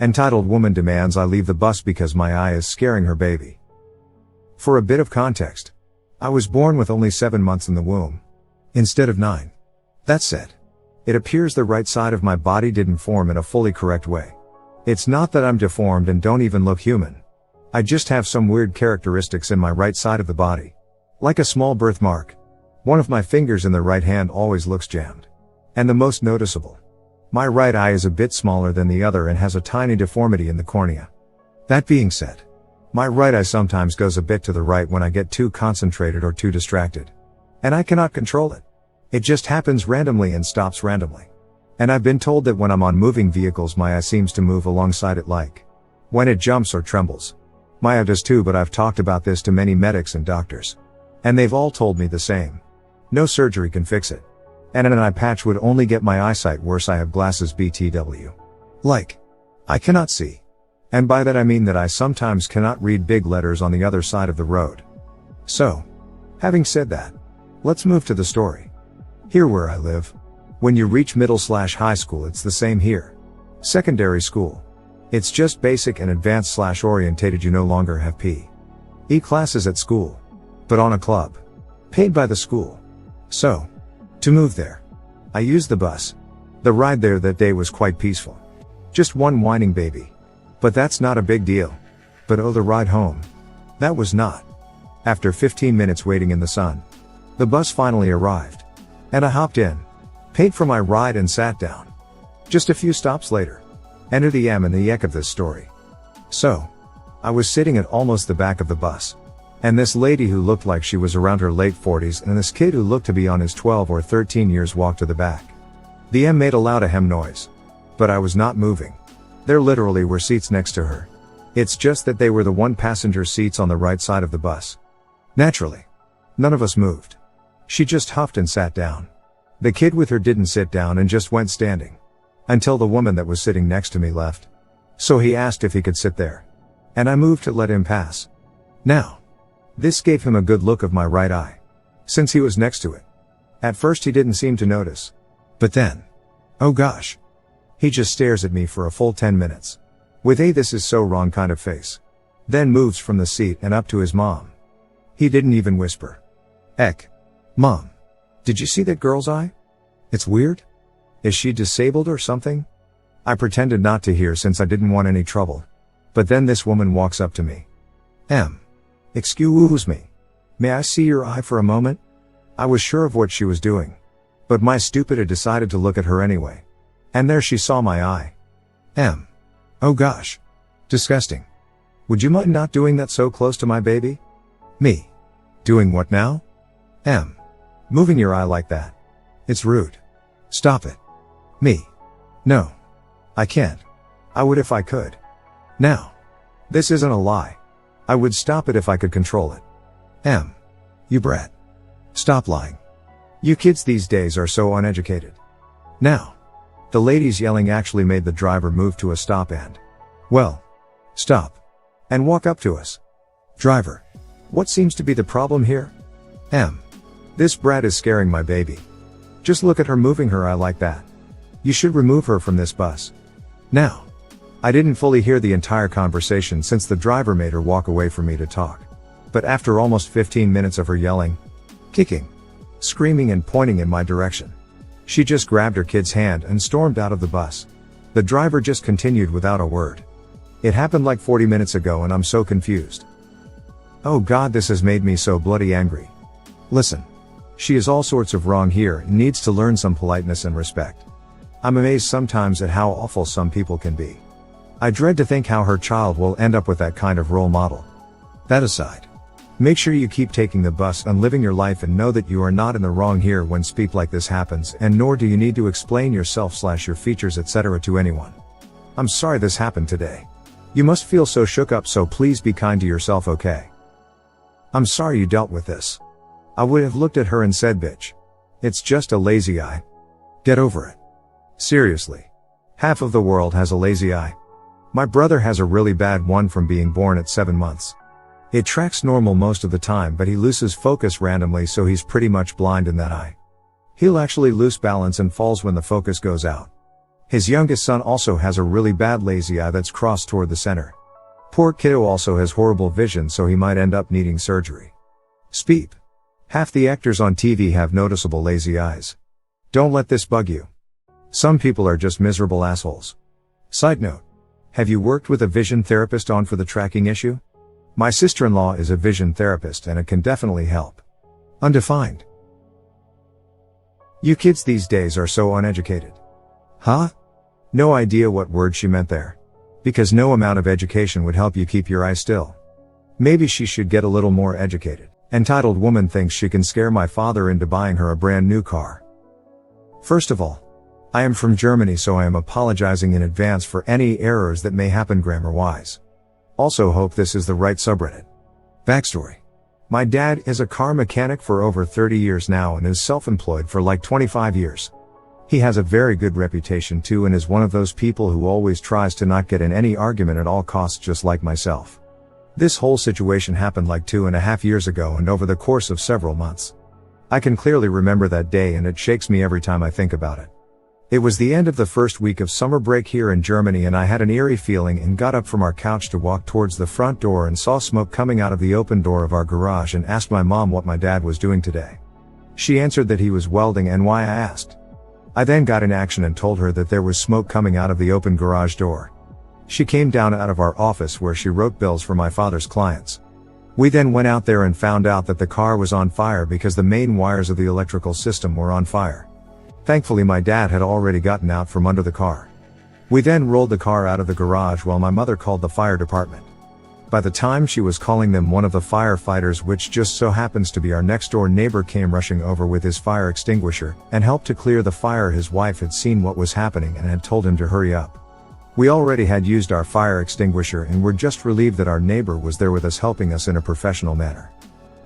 Entitled woman demands I leave the bus because my eye is scaring her baby. For a bit of context, I was born with only 7 months in the womb, instead of 9. That said, it appears the right side of my body didn't form in a fully correct way. It's not that I'm deformed and don't even look human. I just have some weird characteristics in my right side of the body. Like a small birthmark. One of my fingers in the right hand always looks jammed. And the most noticeable, my right eye is a bit smaller than the other and has a tiny deformity in the cornea. That being said, my right eye sometimes goes a bit to the right when I get too concentrated or too distracted. And I cannot control it. It just happens randomly and stops randomly. And I've been told that when I'm on moving vehicles my eye seems to move alongside it like when it jumps or trembles. My eye does too, but I've talked about this to many medics and doctors. And they've all told me the same. No surgery can fix it. And an eye patch would only get my eyesight worse. I have glasses BTW. Like, I cannot see. And by that I mean that I sometimes cannot read big letters on the other side of the road. So, having said that, let's move to the story. Here where I live, when you reach middle/high school it's the same here. Secondary school, it's just basic and advanced/orientated. You no longer have PE classes at school, but on a club, paid by the school. So, to move there, I used the bus. The ride there that day was quite peaceful. Just one whining baby. But that's not a big deal. But oh, the ride home. That was not. After 15 minutes waiting in the sun, the bus finally arrived. And I hopped in, paid for my ride and sat down. Just a few stops later, enter the M and the Ek of this story. So, I was sitting at almost the back of the bus. And this lady who looked like she was around her late 40s and this kid who looked to be on his 12 or 13 years walked to the back. The M made a loud ahem noise. But I was not moving. There literally were seats next to her. It's just that they were the one passenger seats on the right side of the bus. Naturally, none of us moved. She just huffed and sat down. The kid with her didn't sit down and just went standing. Until the woman that was sitting next to me left. So he asked if he could sit there. And I moved to let him pass. Now, this gave him a good look of my right eye. Since he was next to it. At first he didn't seem to notice. But then, oh gosh. He just stares at me for a full 10 minutes. With a "this is so wrong" kind of face. Then moves from the seat and up to his mom. He didn't even whisper. Ek. Mom. Did you see that girl's eye? It's weird. Is she disabled or something? I pretended not to hear since I didn't want any trouble. But then this woman walks up to me. Excuse me. May I see your eye for a moment? I was sure of what she was doing. But my stupid had decided to look at her anyway. And there she saw my eye. Oh gosh. Disgusting. Would you mind not doing that so close to my baby? Me. Doing what now? Moving your eye like that. It's rude. Stop it. Me. No. I can't. I would if I could. Now. This isn't a lie. I would stop it if I could control it. You brat. Stop lying. You kids these days are so uneducated. Now. The lady's yelling actually made the driver move to a stop and, well, stop. And walk up to us. Driver. What seems to be the problem here? This brat is scaring my baby. Just look at her moving her eye like that. You should remove her from this bus. Now. I didn't fully hear the entire conversation since the driver made her walk away from me to talk. But after almost 15 minutes of her yelling, kicking, screaming and pointing in my direction, she just grabbed her kid's hand and stormed out of the bus. The driver just continued without a word. It happened like 40 minutes ago and I'm so confused. Oh God, this has made me so bloody angry. Listen. She is all sorts of wrong here and needs to learn some politeness and respect. I'm amazed sometimes at how awful some people can be. I dread to think how her child will end up with that kind of role model. That aside, make sure you keep taking the bus and living your life and know that you are not in the wrong here when speak like this happens, and nor do you need to explain yourself/your features etc. to anyone. I'm sorry this happened today. You must feel so shook up, so please be kind to yourself, okay? I'm sorry you dealt with this. I would have looked at her and said, bitch. It's just a lazy eye. Get over it. Seriously. Half of the world has a lazy eye. My brother has a really bad one from being born at 7 months. It tracks normal most of the time, but he loses focus randomly, so he's pretty much blind in that eye. He'll actually lose balance and falls when the focus goes out. His youngest son also has a really bad lazy eye that's crossed toward the center. Poor kiddo also has horrible vision, so he might end up needing surgery. Speep. Half the actors on TV have noticeable lazy eyes. Don't let this bug you. Some people are just miserable assholes. Side note. Have you worked with a vision therapist for the tracking issue? My sister-in-law is a vision therapist and it can definitely help. Undefined. You kids these days are so uneducated. Huh? No idea what word she meant there. Because no amount of education would help you keep your eyes still. Maybe she should get a little more educated. Entitled woman thinks she can scare my father into buying her a brand new car. First of all, I am from Germany, so I am apologizing in advance for any errors that may happen grammar-wise. Also hope this is the right subreddit. Backstory. My dad is a car mechanic for over 30 years now and is self-employed for like 25 years. He has a very good reputation too and is one of those people who always tries to not get in any argument at all costs, just like myself. This whole situation happened like 2.5 years ago and over the course of several months. I can clearly remember that day and it shakes me every time I think about it. It was the end of the first week of summer break here in Germany and I had an eerie feeling and got up from our couch to walk towards the front door and saw smoke coming out of the open door of our garage and asked my mom what my dad was doing today. She answered that he was welding and why I asked. I then got in action and told her that there was smoke coming out of the open garage door. She came down out of our office where she wrote bills for my father's clients. We then went out there and found out that the car was on fire because the main wires of the electrical system were on fire. Thankfully my dad had already gotten out from under the car. We then rolled the car out of the garage while my mother called the fire department. By the time she was calling them, one of the firefighters, which just so happens to be our next door neighbor, came rushing over with his fire extinguisher and helped to clear the fire. His wife had seen what was happening and had told him to hurry up. We already had used our fire extinguisher and were just relieved that our neighbor was there with us, helping us in a professional manner.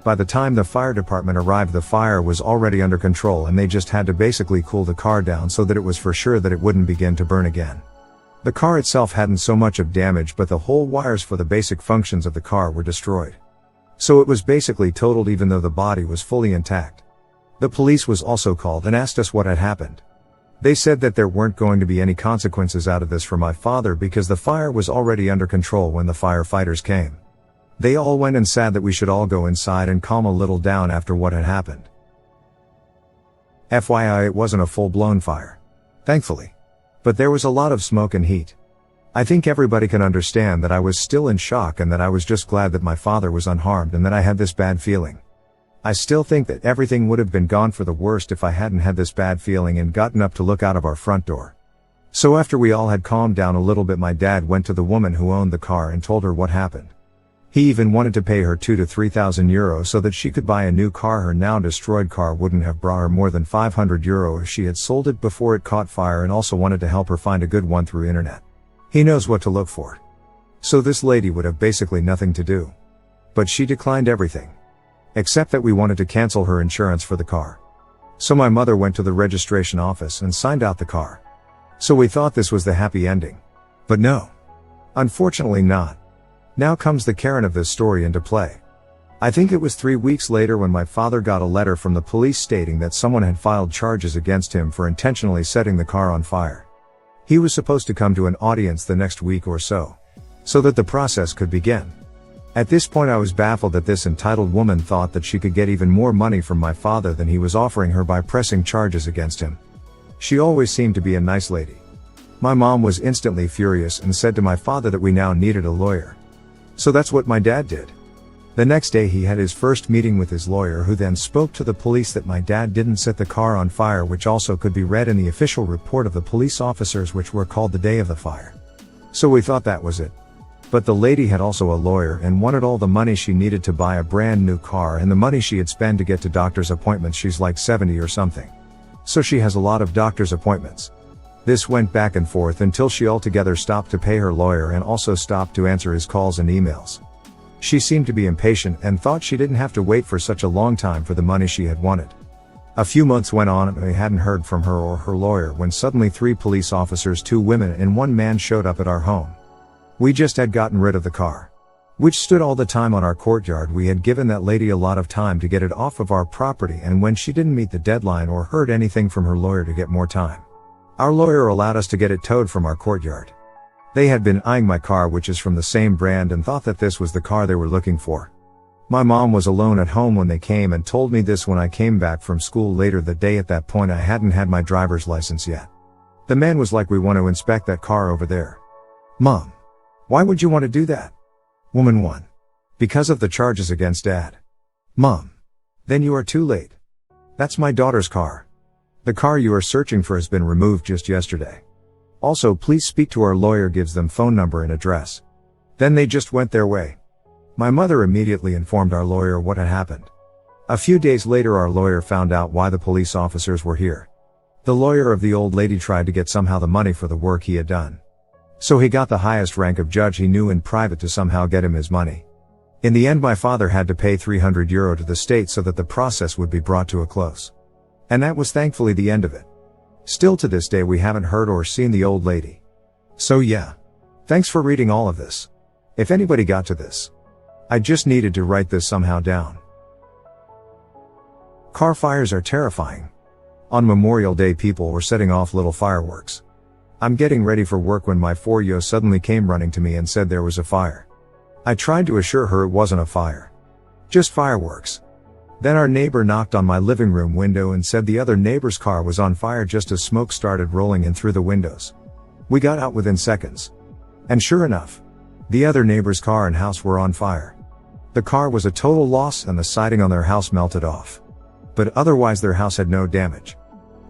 By the time the fire department arrived, the fire was already under control and they just had to basically cool the car down so that it was for sure that it wouldn't begin to burn again. The car itself hadn't so much of damage, but the whole wires for the basic functions of the car were destroyed. So it was basically totaled even though the body was fully intact. The police was also called and asked us what had happened. They said that there weren't going to be any consequences out of this for my father because the fire was already under control when the firefighters came. They all went and said that we should all go inside and calm a little down after what had happened. FYI, it wasn't a full-blown fire. Thankfully. But there was a lot of smoke and heat. I think everybody can understand that I was still in shock and that I was just glad that my father was unharmed and that I had this bad feeling. I still think that everything would have been gone for the worst if I hadn't had this bad feeling and gotten up to look out of our front door. So after we all had calmed down a little bit, my dad went to the woman who owned the car and told her what happened. He even wanted to pay her 2,000 to 3,000 euros so that she could buy a new car. Her now destroyed car wouldn't have brought her more than 500 euro if she had sold it before it caught fire, and also wanted to help her find a good one through internet. He knows what to look for. So this lady would have basically nothing to do. But she declined everything. Except that we wanted to cancel her insurance for the car. So my mother went to the registration office and signed out the car. So we thought this was the happy ending. But no. Unfortunately not. Now comes the Karen of this story into play. I think it was 3 weeks later when my father got a letter from the police stating that someone had filed charges against him for intentionally setting the car on fire. He was supposed to come to an audience the next week or so that the process could begin. At this point I was baffled that this entitled woman thought that she could get even more money from my father than he was offering her by pressing charges against him. She always seemed to be a nice lady. My mom was instantly furious and said to my father that we now needed a lawyer. So that's what my dad did. The next day he had his first meeting with his lawyer, who then spoke to the police that my dad didn't set the car on fire, which also could be read in the official report of the police officers which were called the day of the fire. So we thought that was it. But the lady had also a lawyer and wanted all the money she needed to buy a brand new car and the money she had spent to get to doctor's appointments. She's like 70 or something. So she has a lot of doctor's appointments. This went back and forth until she altogether stopped to pay her lawyer and also stopped to answer his calls and emails. She seemed to be impatient and thought she didn't have to wait for such a long time for the money she had wanted. A few months went on and we hadn't heard from her or her lawyer when suddenly 3 police officers, 2 women and 1 man showed up at our home. We just had gotten rid of the car, which stood all the time on our courtyard. We had given that lady a lot of time to get it off of our property, and when she didn't meet the deadline or heard anything from her lawyer to get more time, Our lawyer allowed us to get it towed from our courtyard. They had been eyeing my car, which is from the same brand, and thought that this was the car they were looking for. My mom was alone at home when they came and told me this when I came back from school later that day. At that point I hadn't had my driver's license yet. The man was like, "We want to inspect that car over there." Mom: "Why would you want to do that?" Woman 1: "Because of the charges against Dad." Mom: "Then you are too late. That's my daughter's car. The car you are searching for has been removed just yesterday. Also, please speak to our lawyer." Gives them phone number and address. Then they just went their way. My mother immediately informed our lawyer what had happened. A few days later our lawyer found out why the police officers were here. The lawyer of the old lady tried to get somehow the money for the work he had done. So he got the highest rank of judge he knew in private to somehow get him his money. In the end my father had to pay €300 to the state so that the process would be brought to a close. And that was thankfully the end of it. Still to this day we haven't heard or seen the old lady. So yeah. Thanks for reading all of this. If anybody got to this. I just needed to write this somehow down. Car fires are terrifying. On Memorial Day people were setting off little fireworks. I'm getting ready for work when my 4-year-old suddenly came running to me and said there was a fire. I tried to assure her it wasn't a fire. Just fireworks. Then our neighbor knocked on my living room window and said the other neighbor's car was on fire just as smoke started rolling in through the windows. We got out within seconds. And sure enough, the other neighbor's car and house were on fire. The car was a total loss and the siding on their house melted off. But otherwise their house had no damage.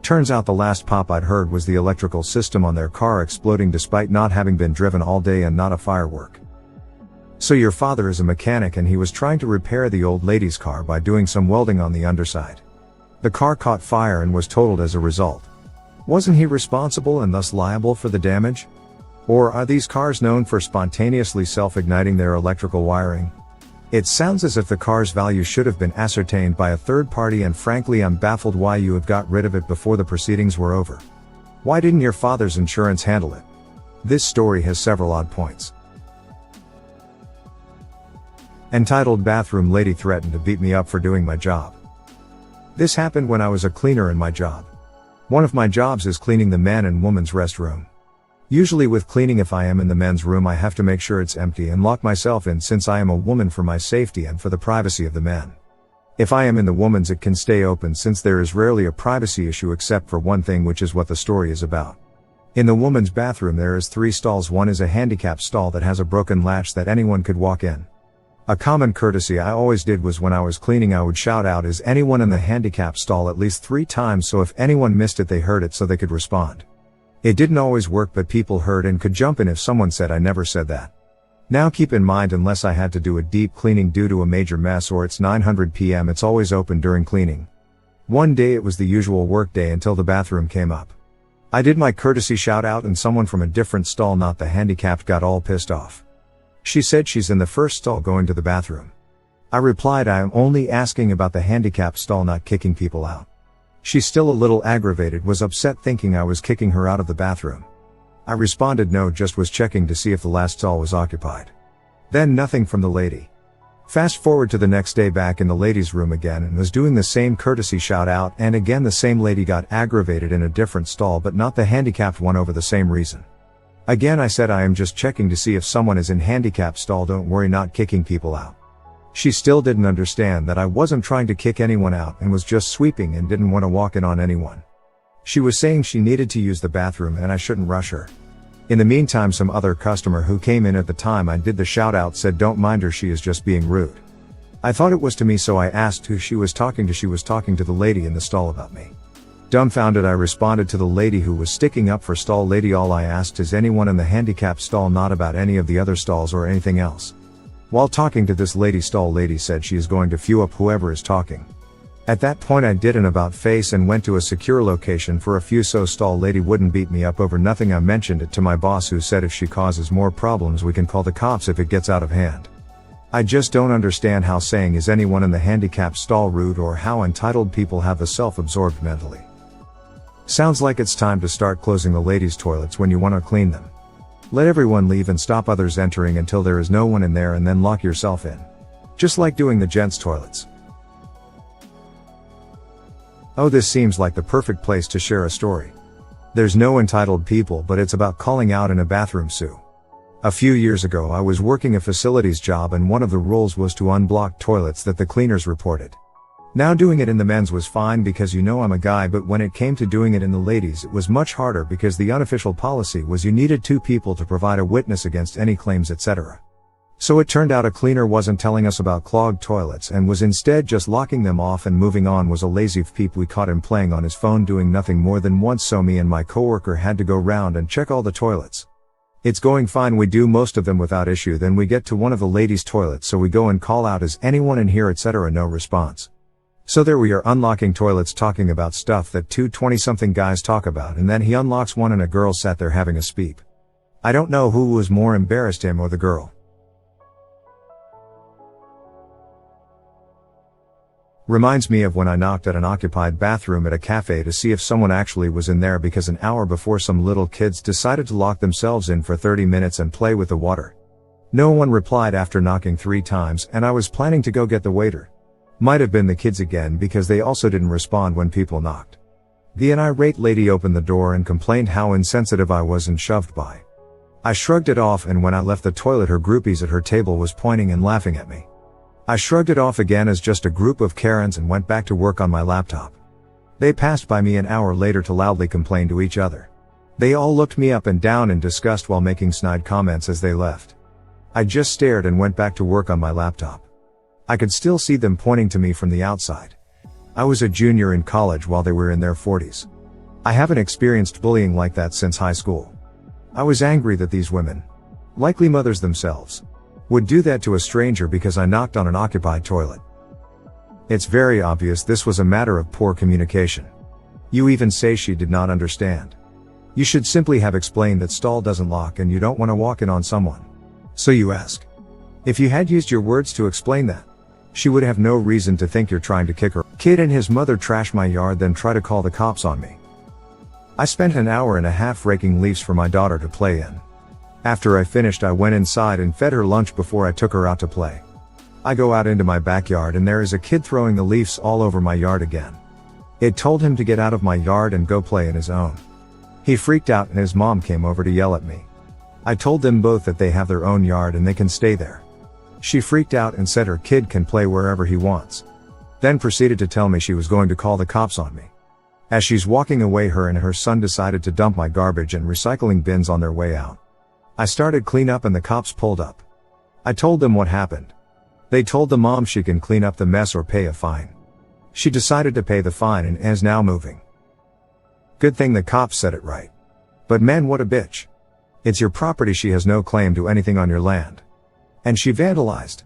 Turns out the last pop I'd heard was the electrical system on their car exploding despite not having been driven all day and not a firework. So your father is a mechanic and he was trying to repair the old lady's car by doing some welding on the underside. The car caught fire and was totaled as a result. Wasn't he responsible and thus liable for the damage? Or are these cars known for spontaneously self-igniting their electrical wiring? It sounds as if the car's value should have been ascertained by a third party, and frankly I'm baffled why you have got rid of it before the proceedings were over. Why didn't your father's insurance handle it? This story has several odd points. Entitled "Bathroom Lady Threatened to Beat Me Up for Doing My Job." This happened when I was a cleaner in my job. One of my jobs is cleaning the men and women's restroom. Usually with cleaning, if I am in the men's room I have to make sure it's empty and lock myself in since I am a woman, for my safety and for the privacy of the men. If I am in the woman's it can stay open since there is rarely a privacy issue except for one thing, which is what the story is about. In the woman's bathroom there is 3 stalls. One is a handicapped stall that has a broken latch that anyone could walk in. A common courtesy I always did was when I was cleaning I would shout out, "Is anyone in the handicapped stall?" at least 3 times, so if anyone missed it they heard it so they could respond. It didn't always work, but people heard and could jump in if someone said I never said that. Now keep in mind, unless I had to do a deep cleaning due to a major mess or it's 900 p.m. it's always open during cleaning. One day it was the usual work day until the bathroom came up. I did my courtesy shout out and someone from a different stall, not the handicapped, got all pissed off. She said she's in the first stall going to the bathroom. I replied I am only asking about the handicapped stall, not kicking people out. She, still a little aggravated, was upset thinking I was kicking her out of the bathroom. I responded no, just was checking to see if the last stall was occupied. Then nothing from the lady. Fast forward to the next day, back in the ladies' room again and was doing the same courtesy shout out, and again the same lady got aggravated in a different stall but not the handicapped one over the same reason. Again I said I am just checking to see if someone is in handicapped stall, don't worry, not kicking people out. She still didn't understand that I wasn't trying to kick anyone out and was just sweeping and didn't want to walk in on anyone. She was saying she needed to use the bathroom and I shouldn't rush her. In the meantime, some other customer who came in at the time I did the shout out said don't mind her, she is just being rude. I thought it was to me, so I asked who she was talking to. She was talking to the lady in the stall about me. Dumbfounded I responded to the lady who was sticking up for stall lady. All I asked is anyone in the handicapped stall, not about any of the other stalls or anything else. While talking to this lady, stall lady said she is going to few up whoever is talking. At that point I did an about face and went to a secure location for a few so stall lady wouldn't beat me up over nothing. I mentioned it to my boss, who said if she causes more problems we can call the cops if it gets out of hand. I just don't understand how saying is anyone in the handicapped stall rude, or how entitled people have the self-absorbed mentally. Sounds like it's time to start closing the ladies' toilets when you want to clean them. Let everyone leave and stop others entering until there is no one in there, and then lock yourself in. Just like doing the gents' toilets. Oh, this seems like the perfect place to share a story. There's no entitled people, but it's about calling out in a bathroom sue. A few years ago I was working a facilities job and one of the rules was to unblock toilets that the cleaners reported. Now doing it in the men's was fine because I'm a guy, but when it came to doing it in the ladies it was much harder because the unofficial policy was you needed 2 people to provide a witness against any claims, etc. So it turned out a cleaner wasn't telling us about clogged toilets and was instead just locking them off and moving on. Was a lazy peep. We caught him playing on his phone doing nothing more than once, so me and my coworker had to go round and check all the toilets. It's going fine, we do most of them without issue, then we get to one of the ladies' toilets, so we go and call out, is anyone in here, etc. No response. So there we are unlocking toilets talking about stuff that 2 20-something guys talk about, and then he unlocks one and a girl sat there having a speep. I don't know who was more embarrassed, him or the girl. Reminds me of when I knocked at an occupied bathroom at a cafe to see if someone actually was in there, because an hour before some little kids decided to lock themselves in for 30 minutes and play with the water. No one replied after knocking 3 times, and I was planning to go get the waiter. Might have been the kids again because they also didn't respond when people knocked. The irate lady opened the door and complained how insensitive I was and shoved by. I shrugged it off, and when I left the toilet her groupies at her table was pointing and laughing at me. I shrugged it off again as just a group of Karens and went back to work on my laptop. They passed by me an hour later to loudly complain to each other. They all looked me up and down in disgust while making snide comments as they left. I just stared and went back to work on my laptop. I could still see them pointing to me from the outside. I was a junior in college while they were in their 40s. I haven't experienced bullying like that since high school. I was angry that these women, likely mothers themselves, would do that to a stranger because I knocked on an occupied toilet. It's very obvious this was a matter of poor communication. You even say she did not understand. You should simply have explained that stall doesn't lock and you don't want to walk in on someone. So you ask. If you had used your words to explain that, she would have no reason to think you're trying to kick her kid and his mother trash my yard then try to call the cops on me. I spent an hour and a half raking leaves for my daughter to play in. After I finished I went inside and fed her lunch before I took her out to play. I go out into my backyard and there is a kid throwing the leaves all over my yard again. It told him to get out of my yard and go play in his own. He freaked out and his mom came over to yell at me. I told them both that they have their own yard and they can stay there. She freaked out and said her kid can play wherever he wants. Then proceeded to tell me she was going to call the cops on me. As she's walking away, her and her son decided to dump my garbage and recycling bins on their way out. I started clean up and the cops pulled up. I told them what happened. They told the mom she can clean up the mess or pay a fine. She decided to pay the fine and is now moving. Good thing the cops said it right. But man, what a bitch. It's your property, she has no claim to anything on your land. And she vandalized.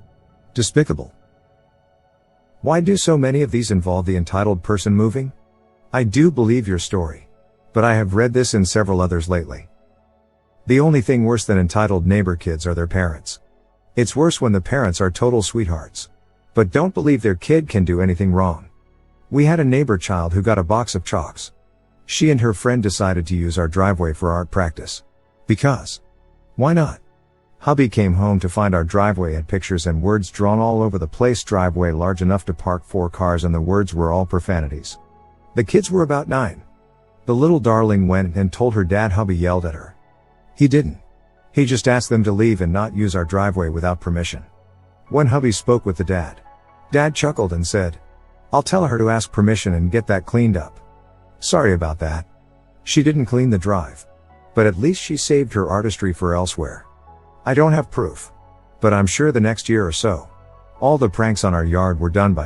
Despicable. Why do so many of these involve the entitled person moving? I do believe your story. But I have read this in several others lately. The only thing worse than entitled neighbor kids are their parents. It's worse when the parents are total sweethearts. But don't believe their kid can do anything wrong. We had a neighbor child who got a box of chalks. She and her friend decided to use our driveway for art practice. Because. Why not? Hubby came home to find our driveway had pictures and words drawn all over the place. Driveway large enough to park 4 cars and the words were all profanities. The kids were about 9. The little darling went and told her dad. Hubby yelled at her. He didn't. He just asked them to leave and not use our driveway without permission. When hubby spoke with the dad chuckled and said, "I'll tell her to ask permission and get that cleaned up." Sorry about that. She didn't clean the drive. But at least she saved her artistry for elsewhere. I don't have proof. But I'm sure the next year or so, all the pranks on our yard were done by her.